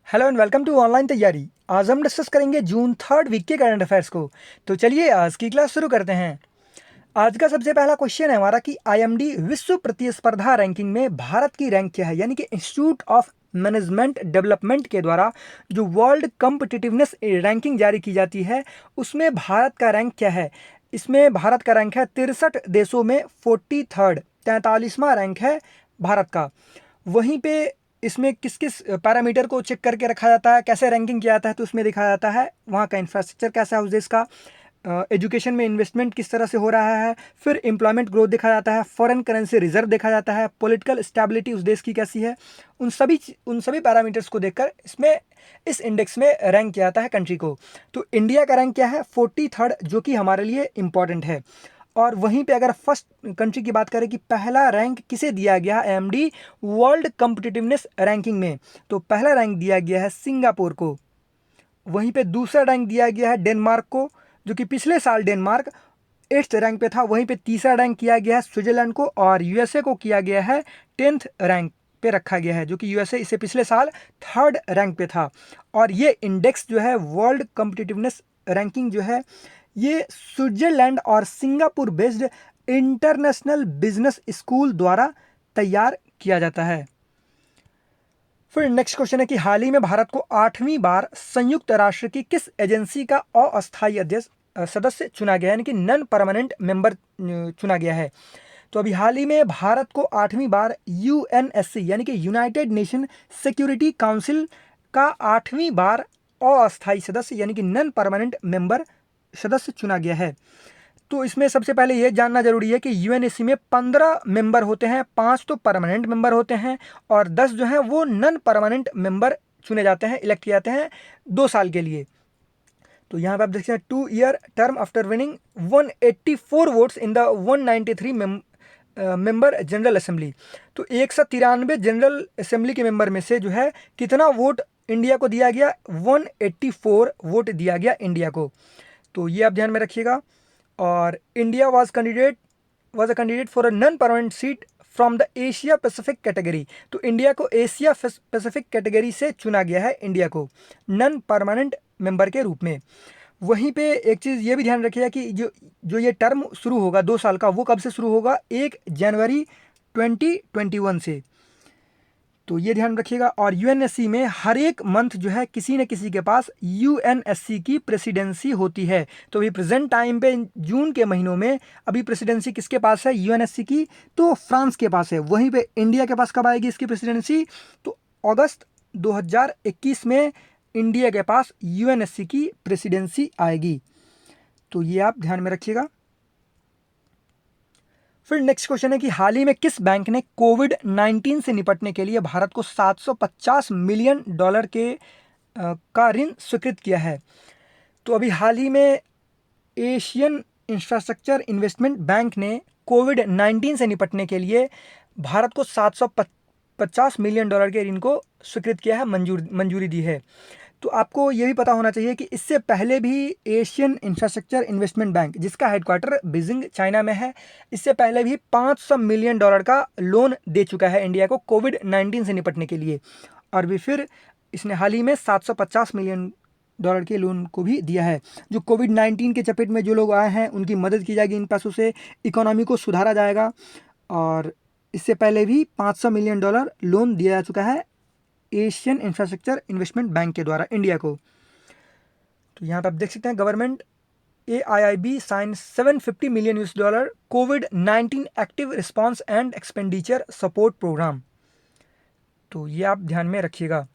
Hello and welcome to online तैयारी। आज हम डिस्कस करेंगे जून थर्ड वीक के करंट अफेयर्स को। तो चलिए आज की क्लास शुरू करते हैं। आज का सबसे पहला क्वेश्चन है हमारा कि आईएमडी विश्व प्रतिस्पर्धा रैंकिंग में भारत की रैंक क्या है, यानी कि इंस्टीट्यूट ऑफ मैनेजमेंट डेवलपमेंट के द्वारा जो वर्ल्ड कम्पिटिटिवनेस रैंकिंग जारी की जाती है उसमें भारत का रैंक क्या है। इसमें भारत का रैंक है 63 देशों में 43rd, 43वां रैंक है भारत का। वहीं पे इसमें किस किस पैरामीटर को चेक करके रखा जाता है, कैसे रैंकिंग किया जाता है, तो उसमें दिखाया जाता है वहाँ का इंफ्रास्ट्रक्चर कैसा है उस देश का, एजुकेशन में इन्वेस्टमेंट किस तरह से हो रहा है, फिर एम्प्लॉयमेंट ग्रोथ देखा जाता है, फॉरेन करेंसी रिजर्व देखा जाता है, पॉलिटिकल स्टेबिलिटी उस देश की कैसी है। उन सभी पैरामीटर्स को देखकर इसमें इस इंडेक्स में रैंक किया जाता है कंट्री को। तो इंडिया का रैंक क्या है 43rd, जो कि हमारे लिए इम्पॉर्टेंट है। और वहीं पे अगर फर्स्ट कंट्री की बात करें कि पहला रैंक किसे दिया गया है एमडी वर्ल्ड कम्पिटिटिवनेस रैंकिंग में, तो पहला रैंक दिया गया है सिंगापुर को। वहीं पे दूसरा रैंक दिया गया है डेनमार्क को, जो कि पिछले साल डेनमार्क 8th रैंक पे था। वहीं पे तीसरा रैंक किया गया है स्विट्जरलैंड को, और यूएसए को किया गया है 10th रैंक पे रखा गया है, जो कि यूएसए इसे पिछले साल 3rd रैंक पे था। और ये इंडेक्स जो है वर्ल्ड कम्पिटिटिवनेस रैंकिंग जो है ये स्विट्जरलैंड और Singapore based international business school द्वारा तैयार किया जाता है। फिर नेक्स्ट क्वेश्चन है कि हाल ही में भारत को 8वीं बार संयुक्त राष्ट्र की किस एजेंसी का अस्थायी अध्यक्ष सदस्य चुना गया है, यानी कि नॉन परमानेंट मेंबर चुना गया है। तो अभी हाल ही में भारत को 8वीं बार यूएनएससी यानी कि यूनाइटेड नेशन सिक्योरिटी काउंसिल का 8वीं बार अस्थायी सदस्य यानी कि नॉन परमानेंट मेंबर सदस्य चुना गया है। तो इसमें सबसे पहले ये जानना जरूरी है कि यूएनएससी में 15 मेंबर होते हैं, 5 तो परमानेंट मेंबर होते हैं और 10 जो हैं वो नॉन परमानेंट मेंबर चुने जाते हैं, इलेक्ट किए जाते हैं 2 साल के लिए। तो यहाँ पे आप देखते हैं 2 year term after winning 184 votes in the 193 member general assembly. तो 193 जनरल असेंबली के मेंबर में से जो है कितना वोट इंडिया को दिया गया, 184 वोट दिया गया इंडिया को। तो ये आप ध्यान में रखिएगा। और India was a candidate for a non permanent seat from the Asia Pacific category. तो इंडिया को एशिया पैसिफिक कैटेगरी से चुना गया है इंडिया को नॉन परमानेंट मेंबर के रूप में। वहीं पे एक चीज़ ये भी ध्यान रखिएगा कि जो जो ये टर्म शुरू होगा 2 साल का, वो कब से शुरू होगा, 1 जनवरी 2021 से। तो ये ध्यान रखिएगा। और यूएनएससी में हर एक मंथ जो है किसी न किसी के पास यूएनएससी की प्रेसिडेंसी होती है। तो अभी प्रेजेंट टाइम पे जून के महीनों में अभी प्रेसिडेंसी किसके पास है यूएनएससी की, तो फ्रांस के पास है। वहीं पे इंडिया के पास कब आएगी इसकी प्रेसिडेंसी, तो अगस्त 2021 में इंडिया के पास यूएनएससी की प्रेसिडेंसी आएगी। तो ये आप ध्यान में रखिएगा। फिर नेक्स्ट क्वेश्चन है कि हाल ही में किस बैंक ने कोविड-19 से निपटने के लिए भारत को $750 मिलियन का ऋण स्वीकृत किया है। तो अभी हाल ही में एशियन इंफ्रास्ट्रक्चर इन्वेस्टमेंट बैंक ने कोविड-19 से निपटने के लिए भारत को $750 मिलियन के ऋण को स्वीकृत किया है, मंजूरी दी है। तो आपको ये भी पता होना चाहिए कि इससे पहले भी एशियन इंफ्रास्ट्रक्चर इन्वेस्टमेंट बैंक, जिसका हेडक्वार्टर बीजिंग चाइना में है, इससे पहले भी $500 मिलियन का लोन दे चुका है इंडिया को कोविड-19 से निपटने के लिए। और भी फिर इसने हाल ही में $750 मिलियन के लोन को भी दिया है। जो कोविड-19 के चपेट में जो लोग आए हैं उनकी मदद की जाएगी, इन पैसों से इकोनॉमी को सुधारा जाएगा। और इससे पहले भी $500 मिलियन लोन दिया जा चुका है एशियन इंफ्रास्ट्रक्चर इन्वेस्टमेंट बैंक के द्वारा इंडिया को। तो यहाँ पर आप देख सकते हैं गवर्नमेंट AIIB साइन $750 मिलियन कोविड-19 active response and expenditure support programme. तो ये आप ध्यान में रखिएगा,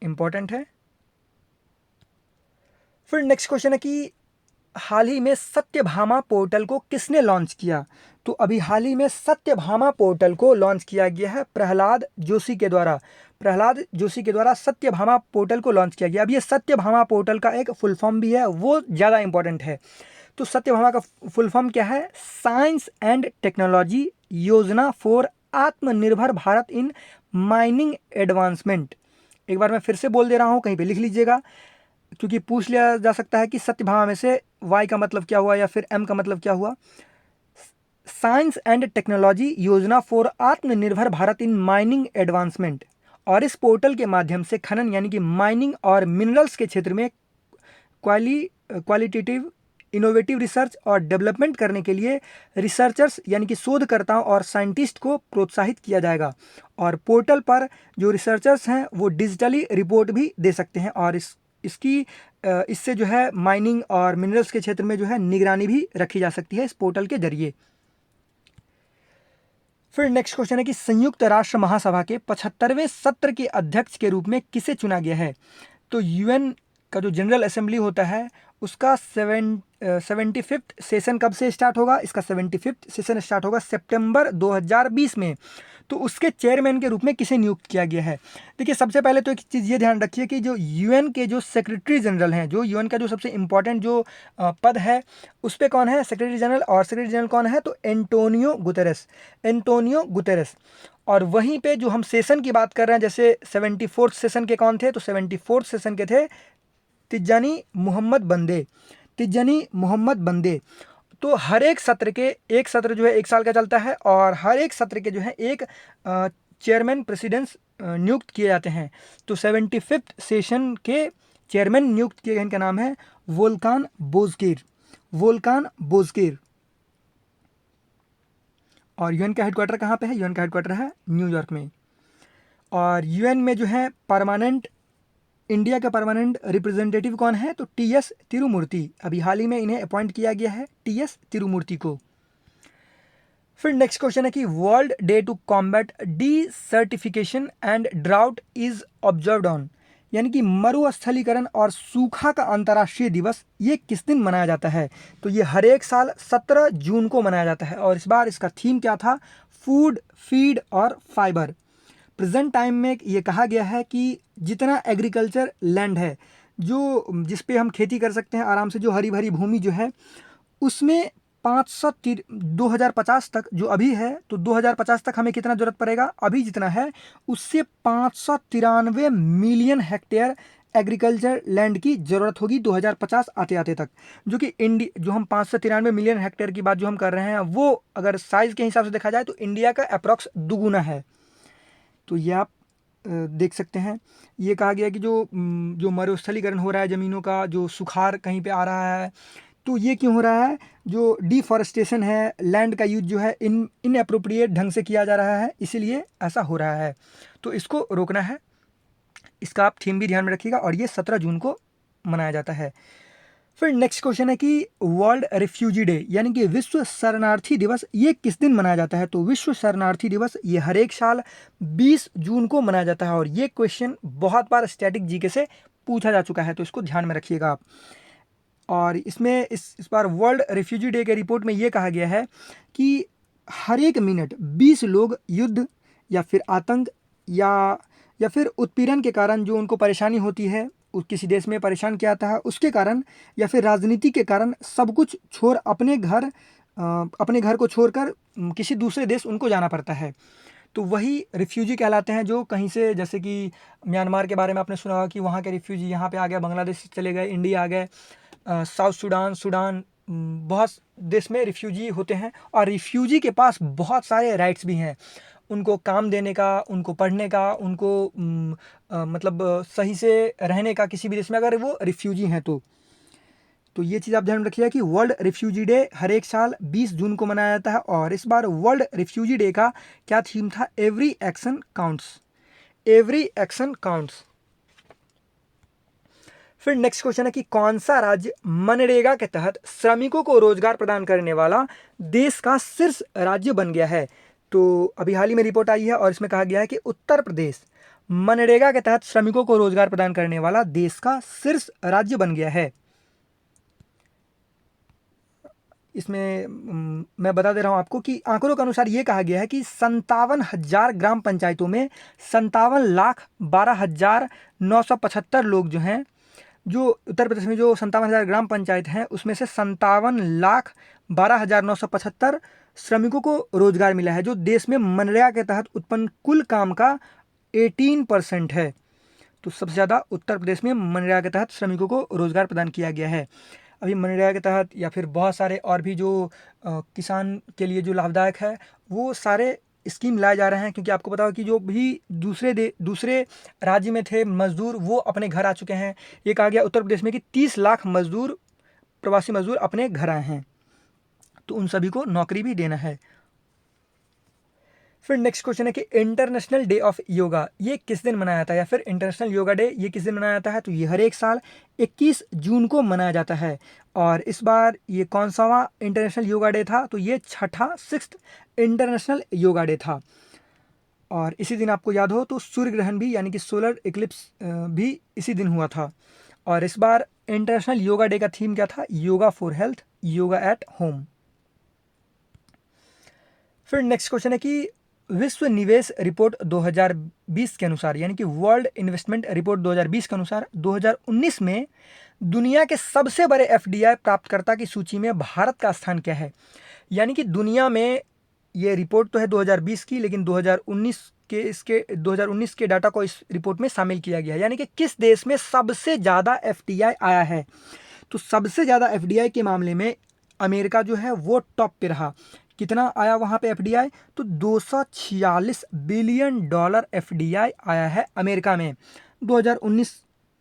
इंपॉर्टेंट है। फिर नेक्स्ट क्वेश्चन है कि हाल ही में सत्यभामा पोर्टल को किसने लॉन्च किया। तो अभी हाल ही में सत्यभामा पोर्टल को लॉन्च किया गया है प्रहलाद जोशी के द्वारा सत्यभामा पोर्टल को लॉन्च किया गया। अब ये सत्यभामा पोर्टल का एक फुल फॉर्म भी है, वो ज़्यादा इंपॉर्टेंट है। तो सत्यभामा का फुल फॉर्म क्या है, साइंस एंड टेक्नोलॉजी योजना फॉर आत्मनिर्भर भारत इन माइनिंग एडवांसमेंट। एक बार मैं फिर से बोल दे रहा हूँ, कहीं पे लिख लीजिएगा, क्योंकि पूछ लिया जा सकता है कि सत्यभामा में से वाई का मतलब क्या हुआ या फिर एम का मतलब क्या हुआ। साइंस एंड टेक्नोलॉजी योजना फॉर आत्मनिर्भर भारत इन माइनिंग एडवांसमेंट, और इस पोर्टल के माध्यम से खनन यानी कि माइनिंग और मिनरल्स के क्षेत्र में क्वालिटेटिव इनोवेटिव रिसर्च और डेवलपमेंट करने के लिए रिसर्चर्स यानी कि शोधकर्ताओं और साइंटिस्ट को प्रोत्साहित किया जाएगा। और पोर्टल पर जो रिसर्चर्स हैं वो डिजिटली रिपोर्ट भी दे सकते हैं और इससे जो है माइनिंग और मिनरल्स के क्षेत्र में जो है निगरानी भी रखी जा सकती है इस पोर्टल के जरिए। फिर नेक्स्ट क्वेश्चन है कि संयुक्त राष्ट्र महासभा के 75वें सत्र के अध्यक्ष के रूप में किसे चुना गया है? तो यूएन का जो जनरल असेंबली होता है उसका 75th सेशन कब से स्टार्ट होगा? इसका 75th सेशन स्टार्ट होगा सितंबर 2020 में। तो उसके चेयरमैन के रूप में किसे नियुक्त किया गया है? देखिए, सबसे पहले तो एक चीज़ ये ध्यान रखिए कि जो यूएन के जो सेक्रेटरी जनरल हैं, जो यूएन का जो सबसे इम्पोर्टेंट जो पद है उस पर कौन है? Secretary general. और सेक्रेटरी जनरल कौन है? तो एंटोनियो गुतेरेस। और वहीं पे जो हम सेशन की बात कर रहे हैं, जैसे 74th सेशन के कौन थे? तो 74th सेशन के थे तिज्जानी मोहम्मद बंदे। तो हर एक सत्र जो है 1 साल का चलता है और हर एक सत्र के जो है एक चेयरमैन प्रेसिडेंट्स नियुक्त किए जाते हैं। तो 75th सेशन के चेयरमैन नियुक्त किए गए, इनका नाम है वोल्कान बोज़कीर। और यूएन का हेडक्वार्टर कहाँ पे है? यूएन का हेडक्वार्टर है न्यूयॉर्क में। और यूएन में जो है इंडिया का परमानेंट रिप्रेजेंटेटिव कौन है? तो टीएस तिरुमूर्ति। अभी हाल ही में इन्हें अपॉइंट किया गया है, टीएस तिरुमूर्ति को। फिर नेक्स्ट क्वेश्चन है कि world day to combat desertification and drought is observed on, यानी कि मरुस्थलीकरण और सूखा का अंतर्राष्ट्रीय दिवस ये किस दिन मनाया जाता है? तो ये हर एक साल 17 जून को मनाया जाता है और इस बार इसका थीम क्या था? फूड, फीड और फाइबर। प्रेजेंट टाइम में ये कहा गया है कि जितना एग्रीकल्चर लैंड है, जो जिस पे हम खेती कर सकते हैं आराम से, जो हरी भरी भूमि जो है, उसमें 2050 तक जो अभी है, तो 2050 तक हमें कितना ज़रूरत पड़ेगा? अभी जितना है उससे 593 मिलियन हेक्टेयर एग्रीकल्चर लैंड की ज़रूरत होगी 2050 आते आते तक। जो हम 593 मिलियन हेक्टेयर की बात जो हम कर रहे हैं, वो अगर साइज़ के हिसाब से देखा जाए तो इंडिया का अप्रॉक्स दुगुना है। तो ये आप देख सकते हैं। ये कहा गया कि जो मरुस्थलीकरण हो रहा है, ज़मीनों का जो सुखाड़ कहीं पे आ रहा है, तो ये क्यों हो रहा है? जो डिफॉरेस्टेशन है, लैंड का यूज जो है इनएप्रोप्रिएट ढंग से किया जा रहा है, इसीलिए ऐसा हो रहा है। तो इसको रोकना है। इसका आप थीम भी ध्यान में रखिएगा और ये 17 जून को मनाया जाता है। फिर नेक्स्ट क्वेश्चन है कि वर्ल्ड रिफ्यूजी डे यानी कि विश्व शरणार्थी दिवस ये किस दिन मनाया जाता है? तो विश्व शरणार्थी दिवस ये हर एक साल 20 जून को मनाया जाता है और ये क्वेश्चन बहुत बार स्टैटिक जीके से पूछा जा चुका है, तो इसको ध्यान में रखिएगा आप। और इसमें इस बार वर्ल्ड रिफ्यूजी डे के रिपोर्ट में ये कहा गया है कि हर एक मिनट 20 लोग युद्ध या फिर आतंक या फिर उत्पीड़न के कारण जो उनको परेशानी होती है, किसी देश में परेशान किया जाता है उसके कारण, या फिर राजनीति के कारण सब कुछ छोड़ अपने घर को छोड़कर किसी दूसरे देश उनको जाना पड़ता है, तो वही रिफ्यूजी कहलाते हैं। जो कहीं से, जैसे कि म्यांमार के बारे में आपने सुना होगा कि वहाँ के रिफ्यूजी यहाँ पे आ गए, बांग्लादेश चले गए, इंडिया आ गए, साउथ सूडान, बहुत देश में रिफ्यूजी होते हैं और रिफ्यूजी के पास बहुत सारे राइट्स भी हैं, उनको काम देने का, उनको पढ़ने का, उनको मतलब सही से रहने का किसी भी देश में, अगर वो रिफ्यूजी हैं तो ये चीज़ आप ध्यान रखिएगा कि वर्ल्ड रिफ्यूजी डे हर एक साल 20 जून को मनाया जाता है। और इस बार वर्ल्ड रिफ्यूजी डे का क्या थीम था? Every action counts. फिर नेक्स्ट क्वेश्चन है कि कौन सा राज्य मनरेगा के तहत श्रमिकों को रोजगार प्रदान करने वाला देश का शीर्ष राज्य बन गया है? तो अभी हाल ही में रिपोर्ट आई है और इसमें कहा गया है कि उत्तर प्रदेश मनरेगा के तहत श्रमिकों को रोजगार प्रदान करने वाला देश का शीर्ष राज्य बन गया है। इसमें मैं बता दे रहा हूँ आपको कि आंकड़ों के अनुसार ये कहा गया है कि 57,000 ग्राम पंचायतों में 57,12,975 लोग जो हैं, जो उत्तर प्रदेश में जो 57,000 ग्राम पंचायत हैं उसमें से 57,12,975 श्रमिकों को रोजगार मिला है, जो देश में मनरेगा के तहत उत्पन्न कुल काम का 18% है। तो सबसे ज़्यादा उत्तर प्रदेश में मनरेगा के तहत श्रमिकों को रोजगार प्रदान किया गया है। अभी मनरेगा के तहत या फिर बहुत सारे और भी जो किसान के लिए जो लाभदायक है, वो सारे स्कीम लाए जा रहे हैं, क्योंकि आपको पता हो कि जो भी दूसरे राज्य में थे मजदूर वो अपने घर आ चुके हैं। ये कहा गया उत्तर प्रदेश में कि 30 लाख मजदूर, प्रवासी मजदूर अपने घर आए हैं, तो उन सभी को नौकरी भी देना है। फिर नेक्स्ट क्वेश्चन है कि इंटरनेशनल डे ऑफ योगा ये किस दिन मनाया जाता है, या फिर इंटरनेशनल योगा डे ये किस दिन मनाया जाता है। तो ये हर एक साल 21 जून को मनाया जाता है। और इस बार ये कौन सा इंटरनेशनल योगा डे था, तो ये छठा 6th इंटरनेशनल योगा डे था। और इसी दिन आपको याद हो तो सूर्य ग्रहण भी यानी कि सोलर इक्लिप्स भी इसी दिन हुआ था। और इस बार इंटरनेशनल योगा डे का थीम क्या था, yoga for health, yoga at home. फिर नेक्स्ट क्वेश्चन है कि विश्व निवेश रिपोर्ट 2020 के अनुसार, यानी कि वर्ल्ड इन्वेस्टमेंट रिपोर्ट 2020 के अनुसार 2019 में दुनिया के सबसे बड़े एफडीआई प्राप्तकर्ता की सूची में भारत का स्थान क्या है। यानी कि दुनिया में ये रिपोर्ट तो है 2020 की, लेकिन 2019 के डाटा को इस रिपोर्ट में शामिल किया गया है। यानी कि किस देश में सबसे ज़्यादा एफडीआई आया है। तो सबसे ज़्यादा एफडीआई के मामले में अमेरिका जो है वो टॉप पे रहा। कितना आया वहाँ पे एफडीआई, तो 246 बिलियन डॉलर एफडीआई आया है अमेरिका में 2019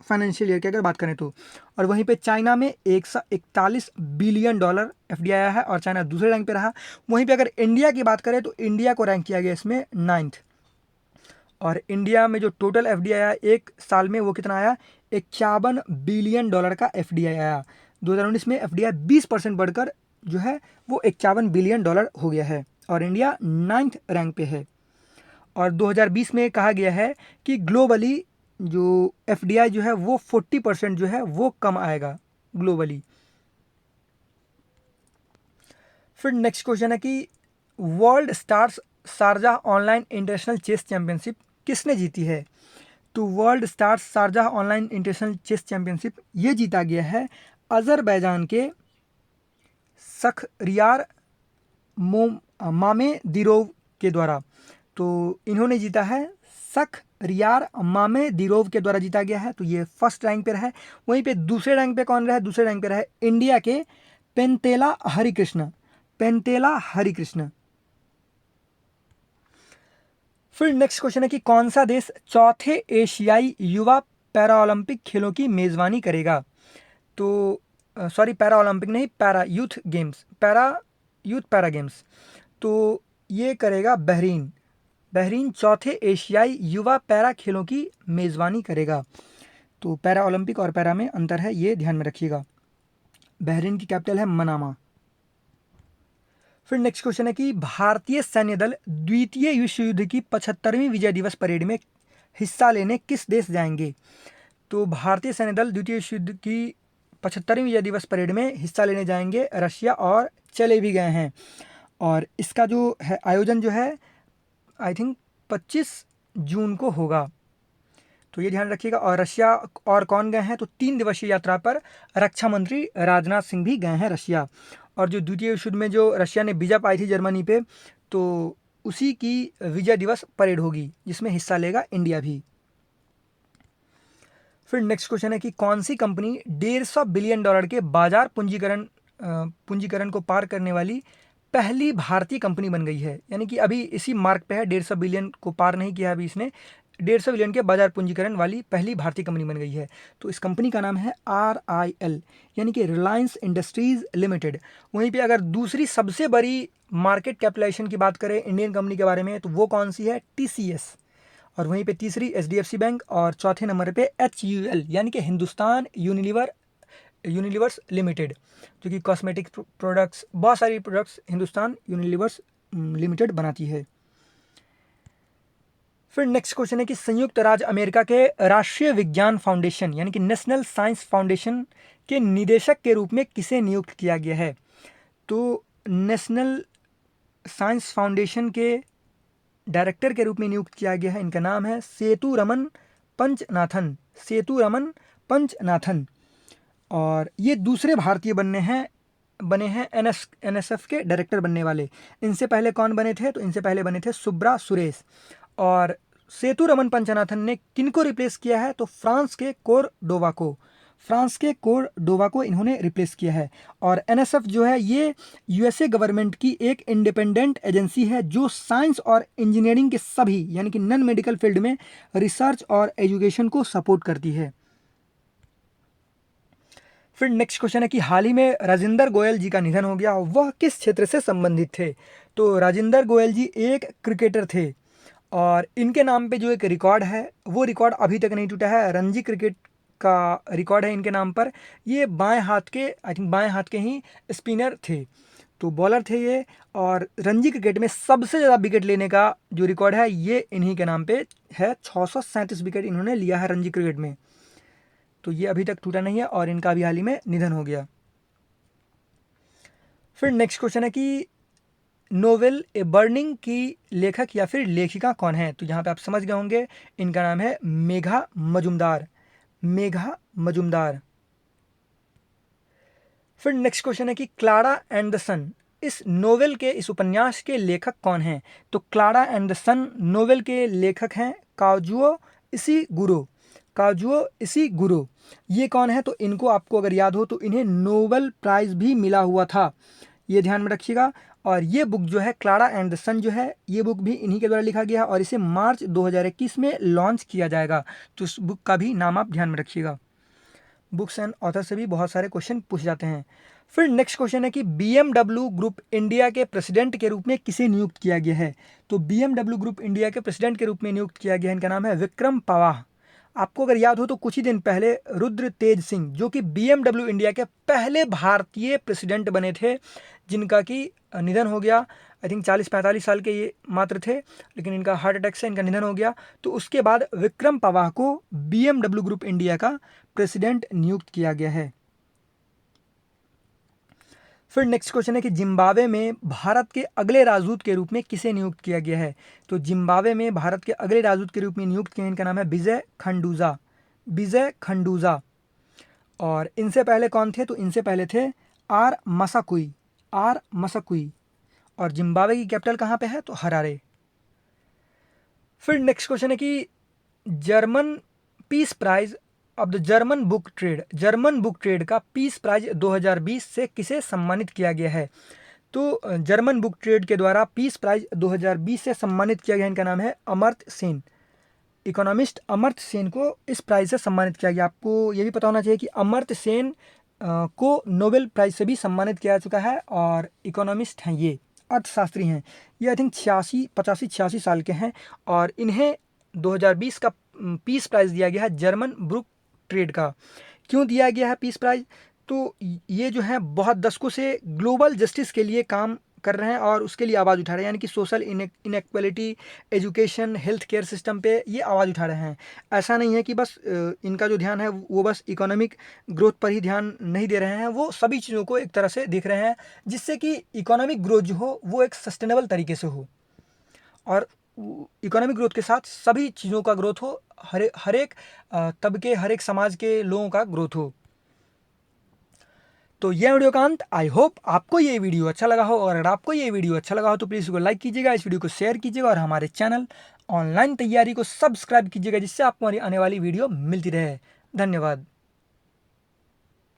फाइनेंशियल ईयर की अगर बात करें तो। और वहीं पे चाइना में 141 बिलियन डॉलर एफडीआई आया है और चाइना दूसरे रैंक पे रहा। वहीं पे अगर इंडिया की बात करें तो इंडिया को रैंक किया गया इसमें 9th। और इंडिया में जो टोटल एफडीआई आया एक साल में वो कितना आया, 51 बिलियन डॉलर का एफडीआई आया। 2019 में एफडीआई 20% बढ़कर जो है वो 51 बिलियन डॉलर हो गया है और इंडिया 9th रैंक पे है। और 2020 में कहा गया है कि ग्लोबली जो एफडीआई जो है वो 40% जो है वो कम आएगा ग्लोबली। फिर नेक्स्ट क्वेश्चन है कि World Stars Sharjah online international chess championship किसने जीती है। तो World Stars Sharjah online international chess championship ये जीता गया है अजरबैजान के सखरियार मामेदिरोव के द्वारा। तो इन्होंने जीता है, सखरियार मामेदिरोव के द्वारा जीता गया है। तो ये फर्स्ट रैंक पे रहा। वहीं पे दूसरे रैंक पे कौन रहा है, दूसरे रैंक पे रहा इंडिया के पेंतेला हरिकृष्ण। फिर नेक्स्ट क्वेश्चन है कि कौन सा देश चौथे एशियाई युवा पैरालंपिक खेलों की मेजबानी करेगा। तो सॉरी, पैरा ओलंपिक नहीं, पैरा यूथ पैरा गेम्स। तो ये करेगा बहरीन चौथे एशियाई युवा पैरा खेलों की मेज़बानी करेगा। तो पैरा ओलंपिक और पैरा में अंतर है, ये ध्यान में रखिएगा। बहरीन की कैपिटल है मनामा। फिर नेक्स्ट क्वेश्चन है कि भारतीय सैन्य दल द्वितीय विश्व युद्ध की 75वीं विजय दिवस परेड में हिस्सा लेने किस देश जाएंगे। तो भारतीय सैन्य दल द्वितीय विश्व युद्ध की 75वीं विजय दिवस परेड में हिस्सा लेने जाएंगे रशिया, और चले भी गए हैं। और इसका जो है आयोजन जो है आई थिंक 25 जून को होगा, तो ये ध्यान रखिएगा। और रशिया और कौन गए हैं, तो 3 दिवसीय यात्रा पर रक्षा मंत्री राजनाथ सिंह भी गए हैं रशिया। और जो द्वितीय विश्व युद्ध में जो रशिया ने विजय पाई थी जर्मनी पे, तो उसी की विजय दिवस परेड होगी जिसमें हिस्सा लेगा इंडिया भी। फिर नेक्स्ट क्वेश्चन है कि कौन सी कंपनी 150 बिलियन डॉलर के बाजार पूंजीकरण को पार करने वाली पहली भारतीय कंपनी बन गई है। यानी कि अभी इसी मार्क पे है, 150 बिलियन को पार नहीं किया अभी इसने, 150 बिलियन के बाजार पूंजीकरण वाली पहली भारतीय कंपनी बन गई है। तो इस कंपनी का नाम है RIL, यानी कि रिलायंस इंडस्ट्रीज लिमिटेड। वहीं पे अगर दूसरी सबसे बड़ी मार्केट कैपिटलाइजेशन की बात करें इंडियन कंपनी के बारे में, तो वो कौन सी है, TCS। और वहीं पे तीसरी HDFC बैंक, और चौथे नंबर पे HUL यानी कि हिंदुस्तान यूनिलीवर्स लिमिटेड, जो कि कॉस्मेटिक प्रोडक्ट्स, बहुत सारी प्रोडक्ट्स हिंदुस्तान यूनिलीवर्स लिमिटेड बनाती है। फिर नेक्स्ट क्वेश्चन है कि संयुक्त राज्य अमेरिका के राष्ट्रीय विज्ञान फाउंडेशन यानी कि नेशनल साइंस फाउंडेशन के निदेशक के रूप में किसे नियुक्त किया गया है। तो नेशनल साइंस फाउंडेशन के डायरेक्टर के रूप में नियुक्त किया गया है, इनका नाम है सेतुरमन पंचनाथन। और ये दूसरे भारतीय बने हैं NSF के डायरेक्टर बनने वाले। इनसे पहले कौन बने थे, तो इनसे पहले बने थे सुब्रा सुरेश। और सेतुरमन पंचनाथन ने किनको रिप्लेस किया है, तो फ्रांस के कोरडोवा को। फ्रांस के कोर्डोवा को इन्होंने रिप्लेस किया है। और एनएसएफ जो है ये यूएसए गवर्नमेंट की एक इंडिपेंडेंट एजेंसी है जो साइंस और इंजीनियरिंग के सभी यानी कि नॉन मेडिकल फील्ड में रिसर्च और एजुकेशन को सपोर्ट करती है। फिर नेक्स्ट क्वेश्चन है कि हाल ही में राजेंद्र गोयल जी का निधन हो गया, वह किस क्षेत्र से संबंधित थे? तो राजेंद्र गोयल जी एक क्रिकेटर थे और इनके नाम पे जो एक रिकॉर्ड है वो रिकॉर्ड अभी तक नहीं टूटा है। रणजी क्रिकेट का रिकॉर्ड है इनके नाम पर। ये बाएं हाथ के आई थिंक बाएं हाथ के ही स्पिनर थे, तो बॉलर थे ये। और रणजी क्रिकेट में सबसे ज़्यादा विकेट लेने का जो रिकॉर्ड है ये इन्हीं के नाम पे है। 637 विकेट इन्होंने लिया है रणजी क्रिकेट में, तो ये अभी तक टूटा नहीं है और इनका अभी हाल ही में निधन हो गया। फिर नेक्स्ट क्वेश्चन है कि नोवेल ए बर्निंग की लेखक या फिर लेखिका कौन है? तो यहाँ पे आप समझ गए होंगे, इनका नाम है मेघा मजुमदार। मेघा मजुमदार। फिर नेक्स्ट क्वेश्चन है कि क्लारा एंड द सन, इस नोवेल के इस उपन्यास के लेखक कौन हैं? तो Clara and the Sun novel के लेखक हैं काजुओ इशिगुरो। काजुओ इशिगुरो ये कौन है? तो इनको आपको अगर याद हो तो इन्हें नोबेल प्राइज़ भी मिला हुआ था, ये ध्यान में रखिएगा। और ये बुक जो है क्लारा एंड द सन जो है ये बुक भी इन्हीं के द्वारा लिखा गया है और इसे मार्च 2021 में लॉन्च किया जाएगा, तो इस बुक का भी नाम आप ध्यान में रखिएगा। बुक्स एंड ऑथर से भी बहुत सारे क्वेश्चन पूछ जाते हैं। फिर नेक्स्ट क्वेश्चन है कि BMW ग्रुप इंडिया के प्रेसिडेंट के रूप में किसे नियुक्त किया गया है? तो BMW ग्रुप इंडिया के प्रेसिडेंट के रूप में नियुक्त किया गया है, इनका नाम है विक्रम पवाह। आपको अगर याद हो तो कुछ ही दिन पहले रुद्र तेज सिंह जो कि BMW इंडिया के पहले भारतीय प्रेसिडेंट बने थे, जिनका कि निधन हो गया। आई थिंक 40-45 साल के ये मात्र थे, लेकिन इनका हार्ट अटैक से इनका निधन हो गया। तो उसके बाद विक्रम पवाह को BMW ग्रुप इंडिया का प्रेसिडेंट नियुक्त किया गया है। फिर नेक्स्ट क्वेश्चन है कि जिम्बाब्वे में भारत के अगले राजदूत के रूप में किसे नियुक्त किया गया है? तो जिम्बाब्वे में भारत के अगले राजदूत के रूप में नियुक्त किया, इनका नाम है विजय खंडूजा। विजय खंडूजा। और इनसे पहले कौन थे? तो इनसे पहले थे आर मसाकुई। आर मसाकुई। और जिम्बाब्वे की कैपिटल कहाँ पे है? तो हरारे। फिर नेक्स्ट क्वेश्चन है कि German peace prize of the German book trade, German book trade का पीस प्राइज 2020 से किसे सम्मानित किया गया है? तो जर्मन बुक ट्रेड के द्वारा पीस प्राइज 2020 से सम्मानित किया गया, इनका नाम है अमर्त्य सेन। इकोनॉमिस्ट अमर्त्य सेन को इस प्राइज से सम्मानित किया गया। आपको ये भी पता होना चाहिए कि अमर्त्य सेन को नोबेल प्राइज से भी सम्मानित किया जा चुका है और इकोनॉमिस्ट हैं, ये अर्थशास्त्री हैं। ये आई थिंक 85 साल के हैं और इन्हें 2020 का पीस प्राइज़ दिया गया है जर्मन बुक ट्रेड का। क्यों दिया गया है पीस प्राइज़? तो ये जो है बहुत दशकों से ग्लोबल जस्टिस के लिए काम कर रहे हैं और उसके लिए आवाज़ उठा रहे हैं, यानी कि social inequality, education, health care system पे ये आवाज़ उठा रहे हैं। ऐसा नहीं है कि बस इनका जो ध्यान है वो बस इकोनॉमिक ग्रोथ पर ही ध्यान नहीं दे रहे हैं, वो सभी चीज़ों को एक तरह से देख रहे हैं जिससे कि इकोनॉमिक ग्रोथ जो हो वो एक सस्टेनेबल तरीके से हो और इकोनॉमिक ग्रोथ के साथ सभी चीज़ों का ग्रोथ हो, हर एक तबके, हर एक समाज के लोगों का ग्रोथ हो। तो ये वीडियो का अंत। आई होप आपको ये वीडियो अच्छा लगा हो, और अगर आपको ये वीडियो अच्छा लगा हो तो प्लीज़ इसको लाइक कीजिएगा, इस वीडियो को शेयर कीजिएगा और हमारे चैनल ऑनलाइन तैयारी को सब्सक्राइब कीजिएगा, जिससे आपको हमारी आने वाली वीडियो मिलती रहे। धन्यवाद।